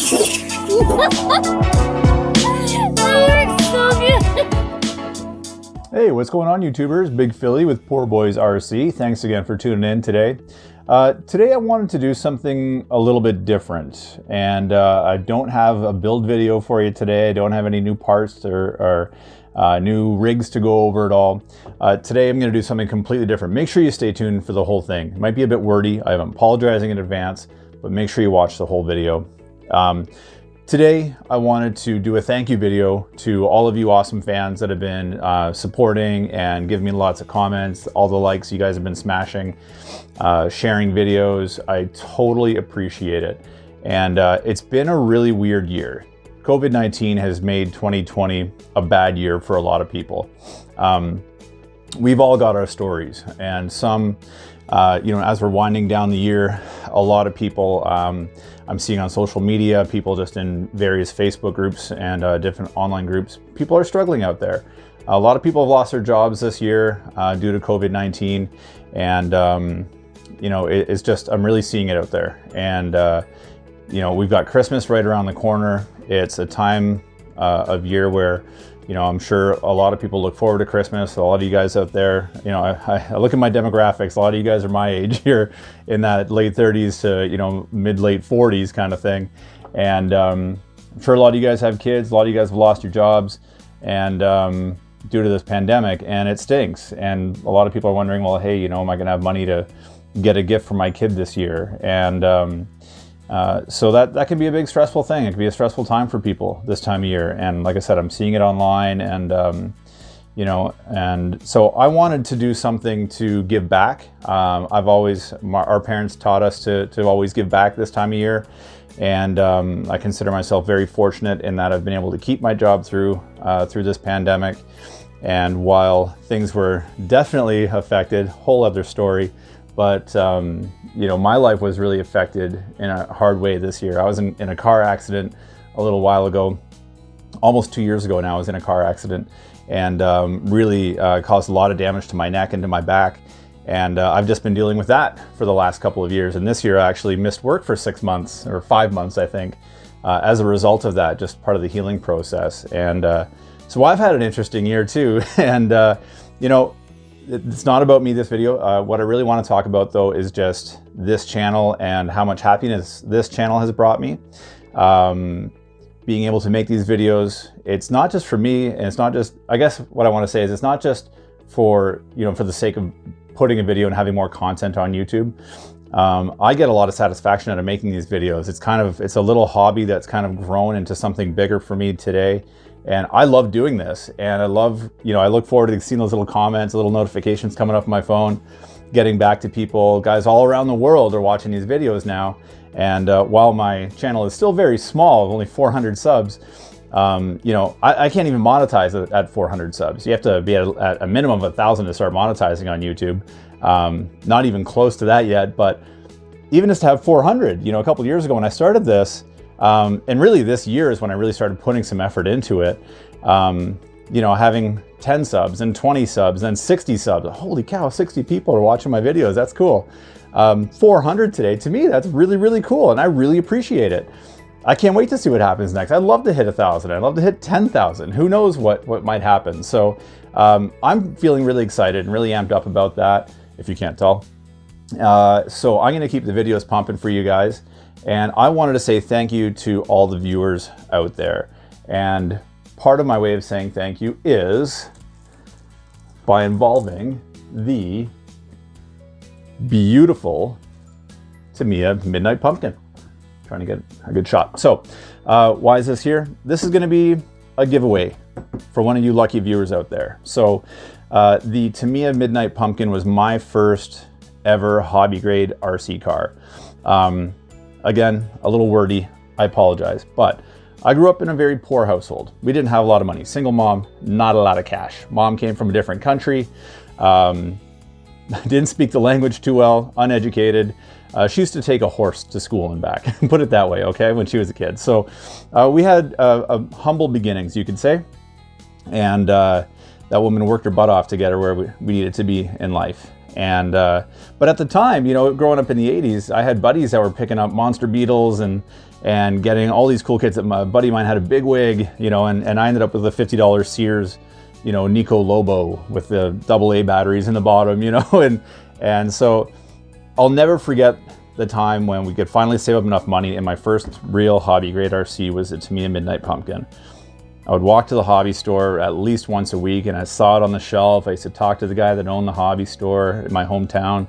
Hey, what's going on, YouTubers? Big Philly with Poor Boys RC. Thanks again for tuning in today. Today I wanted to do something a little bit different, and I don't have a build video for you today. I don't have any new parts or new rigs to go over at all. Today I'm going to do something completely different. Make sure you stay tuned for the whole thing. It might be a bit wordy. I'm apologizing in advance, but make sure you watch the whole video. Today, I wanted to do a thank you video to all of you awesome fans that have been supporting and giving me lots of comments, all the likes you guys have been smashing, sharing videos. I totally appreciate it. And it's been a really weird year. COVID-19 has made 2020 a bad year for a lot of people. We've all got our stories, and some, as we're winding down the year, a lot of people I'm seeing on social media, people just in various Facebook groups and different online groups, people are struggling out there. A lot of people have lost their jobs this year due to COVID-19, and it's just, I'm really seeing it out there. And we've got Christmas right around the corner. It's a time of year where I'm sure a lot of people look forward to Christmas. A lot of you guys out there, I look at my demographics, a lot of you guys are my age here, in that late 30s to, mid-late 40s kind of thing. And I'm sure a lot of you guys have kids, a lot of you guys have lost your jobs, and due to this pandemic, and it stinks. And a lot of people are wondering, well, hey, am I gonna have money to get a gift for my kid this year? And so that can be a big stressful thing. It can be a stressful time for people this time of year. And like I said, I'm seeing it online, and and so I wanted to do something to give back. Our parents taught us to always give back this time of year. And I consider myself very fortunate in that I've been able to keep my job through this pandemic. And while things were definitely affected, whole other story, but my life was really affected in a hard way this year. I was in a car accident a little while ago, almost 2 years ago now. I was in a car accident, and really caused a lot of damage to my neck and to my back. And I've just been dealing with that for the last couple of years. And this year I actually missed work for 6 months, or 5 months, I think, as a result of that, just part of the healing process. And so I've had an interesting year too. And it's not about me, this video. What I really want to talk about, though, is just this channel and how much happiness this channel has brought me. Being able to make these videos, it's not just for me, and it's not just, I guess what I want to say is it's not just for, for the sake of putting a video and having more content on YouTube. I get a lot of satisfaction out of making these videos. It's a little hobby that's kind of grown into something bigger for me today. And I love doing this, and I love, I look forward to seeing those little comments, little notifications coming up on my phone, getting back to people. Guys all around the world are watching these videos now. And while my channel is still very small, only 400 subs, I can't even monetize at 400 subs. You have to be at a minimum of 1,000 to start monetizing on YouTube. Not even close to that yet, but even just to have 400, a couple of years ago when I started this, and really this year is when I really started putting some effort into it. Having 10 subs and 20 subs and 60 subs. Holy cow, 60 people are watching my videos. That's cool. 400 today, to me, that's really, really cool. And I really appreciate it. I can't wait to see what happens next. I'd love to hit 1,000. I'd love to hit 10,000. Who knows what might happen. So I'm feeling really excited and really amped up about that, if you can't tell. So I'm going to keep the videos pumping for you guys. And I wanted to say thank you to all the viewers out there. And part of my way of saying thank you is by involving the beautiful Tamiya Midnight Pumpkin. Trying to get a good shot. So why is this here? This is going to be a giveaway for one of you lucky viewers out there. So the Tamiya Midnight Pumpkin was my first ever hobby grade RC car. Again, a little wordy, I apologize, but I grew up in a very poor household. We didn't have a lot of money. Single mom, not a lot of cash. Mom came from a different country, didn't speak the language too well, uneducated. She used to take a horse to school and back, put it that way, okay, when she was a kid. So we had humble beginnings, you could say. And that woman worked her butt off to get her where we needed to be in life. And but at the time, you know, growing up in the 80s, I had buddies that were picking up monster beetles and getting all these cool kits. That my buddy of mine had a big wig, you know, and I ended up with a $50 Sears, you know, Nico Lobo with the AA batteries in the bottom, you know, and so I'll never forget the time when we could finally save up enough money, and my first real hobby grade RC was a Tamiya Midnight Pumpkin. I would walk to the hobby store at least once a week, and I saw it on the shelf. I used to talk to the guy that owned the hobby store in my hometown,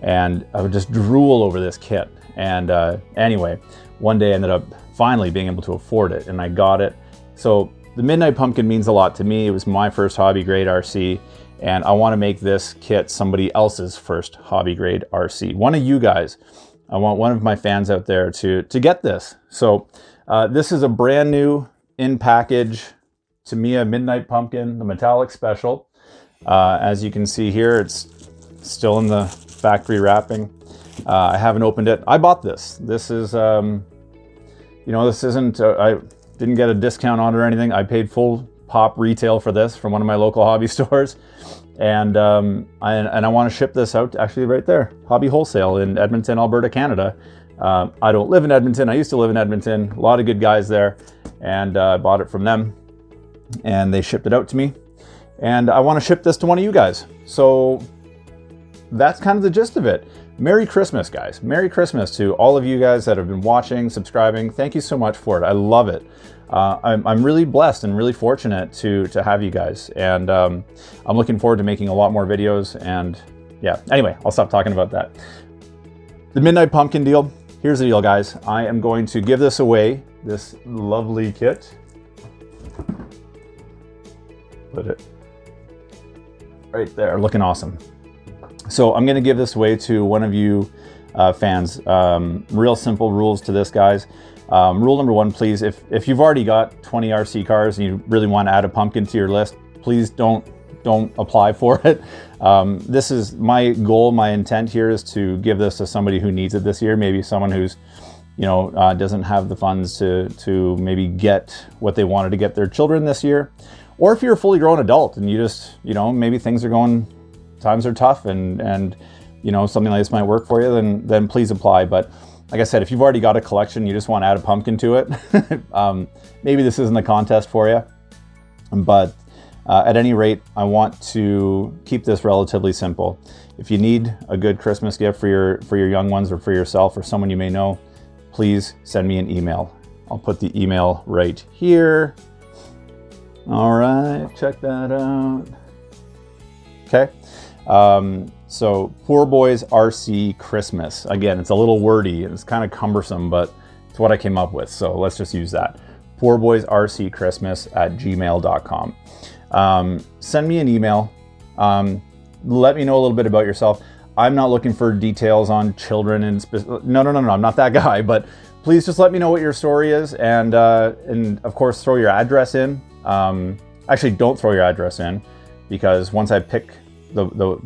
and I would just drool over this kit. And anyway, one day I ended up finally being able to afford it, and I got it. So the Midnight Pumpkin means a lot to me. It was my first hobby grade RC, and I want to make this kit somebody else's first hobby grade RC. One of you guys. I want one of my fans out there to get this. So this is a brand new in package Tamiya Midnight Pumpkin, the metallic special. As you can see here, it's still in the factory wrapping. I haven't opened it. I bought this. This is, you know, this isn't, I didn't get a discount on it or anything. I paid full pop retail for this from one of my local hobby stores. And I want to ship this out, actually right there, Hobby Wholesale in Edmonton, Alberta, Canada. I don't live in Edmonton. I used to live in Edmonton. A lot of good guys there, and I bought it from them, and they shipped it out to me. And I want to ship this to one of you guys. So that's kind of the gist of it. Merry Christmas, guys. Merry Christmas to all of you guys that have been watching, subscribing. Thank you so much for it. I love it. I'm really blessed and really fortunate to have you guys, and I'm looking forward to making a lot more videos. And yeah, anyway, I'll stop talking about that. The Midnight Pumpkin deal. Here's the deal, guys. I am going to give this away, this lovely kit. Put it right there, looking awesome. So I'm going to give this away to one of you fans. Real simple rules to this, guys. Rule number one, please, if you've already got 20 RC cars and you really want to add a pumpkin to your list, please don't apply for it. This is my goal. My intent here is to give this to somebody who needs it this year. Maybe someone who's, you know, doesn't have the funds to maybe get what they wanted to get their children this year. Or if you're a fully grown adult and you just, you know, maybe things are going, times are tough and you know, something like this might work for you, then please apply. But like I said, if you've already got a collection, you just want to add a pumpkin to it, maybe this isn't the contest for you. But at any rate, I want to keep this relatively simple. If you need a good Christmas gift for your young ones or for yourself or someone you may know, please send me an email. I'll put the email right here. All right, check that out. Okay. So Poor Boys RC Christmas. Again, it's a little wordy. It's kind of cumbersome, but it's what I came up with. So let's just use that. poorboysrcchristmas@gmail.com. Send me an email. Let me know a little bit about yourself. I'm not looking for details on children and no, I'm not that guy, but please just let me know what your story is. And of course, throw your address in. Actually, don't throw your address in, because once I pick the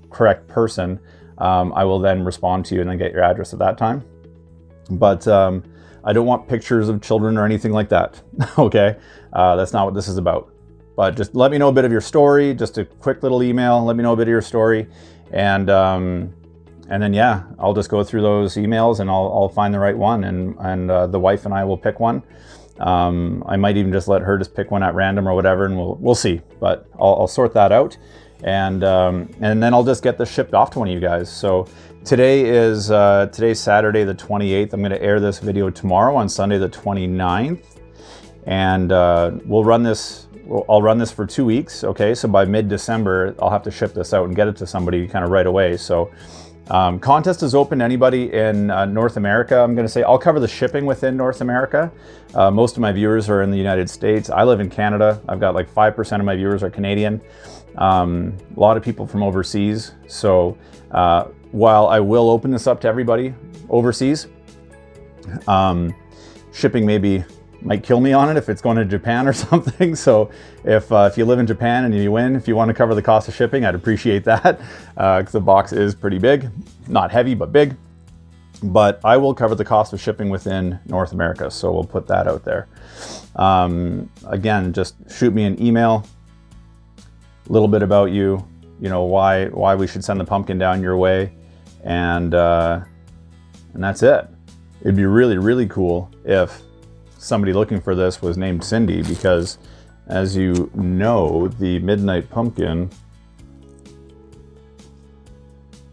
correct person, I will then respond to you and then get your address at that time. But I don't want pictures of children or anything like that. Okay, that's not what this is about. But just let me know a bit of your story. Just a quick little email. Let me know a bit of your story, and then yeah, I'll just go through those emails and I'll find the right one, and the wife and I will pick one. I might even just let her just pick one at random or whatever, and we'll see. But I'll sort that out. And then I'll just get this shipped off to one of you guys. So today's Saturday the 28th. I'm going to air this video tomorrow on Sunday the 29th, and I'll run this for 2 weeks. Okay, so by mid-December I'll have to ship this out and get it to somebody kind of right away. So contest is open to anybody in North America. I'm going to say I'll cover the shipping within North America. Most of my viewers are in the United States. I live in Canada. I've got like 5% of my viewers are Canadian. A lot of people from overseas. So while I will open this up to everybody overseas, shipping might kill me on it if it's going to Japan or something. So if you live in Japan and you win, if you want to cover the cost of shipping, I'd appreciate that, because the box is pretty big. Not heavy, but big. But I will cover the cost of shipping within North America, so we'll put that out there. Again, just shoot me an email, a little bit about you, you know, why we should send the pumpkin down your way, and that's it. It'd be really, really cool if somebody looking for this was named Cindy, because as you know, the Midnight Pumpkin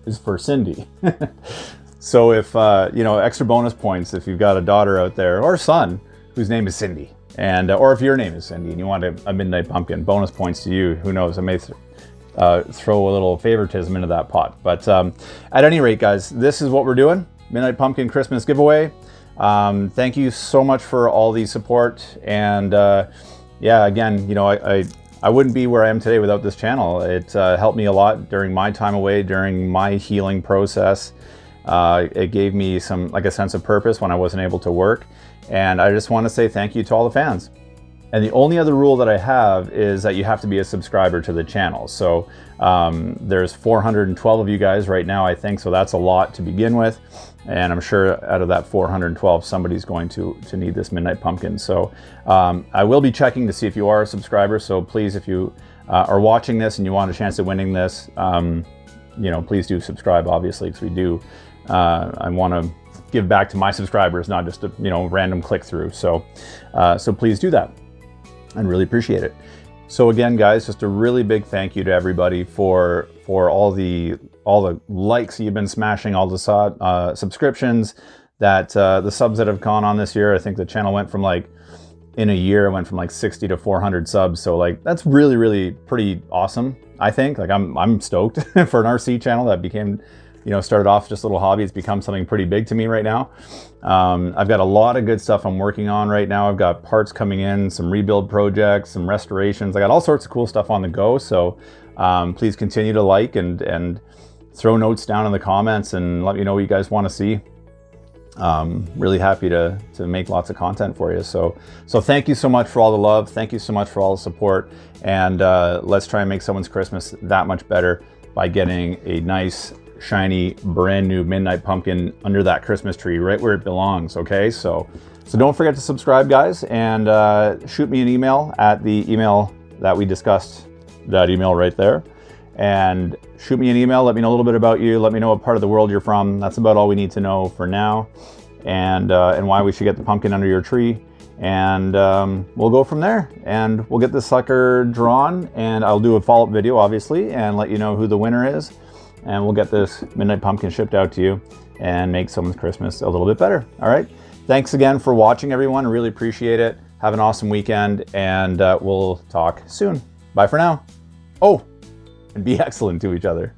is for Cindy. So if, you know, extra bonus points if you've got a daughter out there or son whose name is Cindy, and or if your name is Cindy and you want a Midnight Pumpkin, bonus points to you. Who knows, I may throw a little favoritism into that pot. But at any rate, guys, this is what we're doing. Midnight Pumpkin Christmas giveaway. Thank you so much for all the support. And yeah, again, you know, I wouldn't be where I am today without this channel. It helped me a lot during my time away, during my healing process. It gave me a sense of purpose when I wasn't able to work. And I just want to say thank you to all the fans. And the only other rule that I have is that you have to be a subscriber to the channel. So there's 412 of you guys right now, I think. So that's a lot to begin with. And I'm sure out of that 412, somebody's going to need this Midnight Pumpkin. So I will be checking to see if you are a subscriber. So please, if you are watching this and you want a chance at winning this, you know, please do subscribe, obviously, because we do. I want to give back to my subscribers, not just a, you know, random click through. So so please do that. I'd really appreciate it. So again, guys, just a really big thank you to everybody for all the likes you've been smashing, all the subscriptions, that the subs that have gone on this year. I think the channel went from in a year, it went from 60 to 400 subs. So that's really, really pretty awesome. I think I'm stoked for an RC channel that became, you know, started off just a little hobby. It's become something pretty big to me right now. I've got a lot of good stuff I'm working on right now. I've got parts coming in, some rebuild projects, some restorations. I got all sorts of cool stuff on the go. So please continue to like and throw notes down in the comments and let me know what you guys want to see. Really happy to make lots of content for you. So thank you so much for all the love. Thank you so much for all the support. And let's try and make someone's Christmas that much better by getting a nice, shiny, brand new Midnight Pumpkin under that Christmas tree, right where it belongs. Okay, so don't forget to subscribe, guys, and shoot me an email at the email that we discussed, that email right there. And shoot me an email, let me know a little bit about you, let me know what part of the world you're from. That's about all we need to know for now, and why we should get the pumpkin under your tree. And we'll go from there, and we'll get this sucker drawn, and I'll do a follow-up video, obviously, and let you know who the winner is. And we'll get this Midnight Pumpkin shipped out to you and make someone's Christmas a little bit better. All right. Thanks again for watching, everyone. I really appreciate it. Have an awesome weekend, and we'll talk soon. Bye for now. Oh, and be excellent to each other.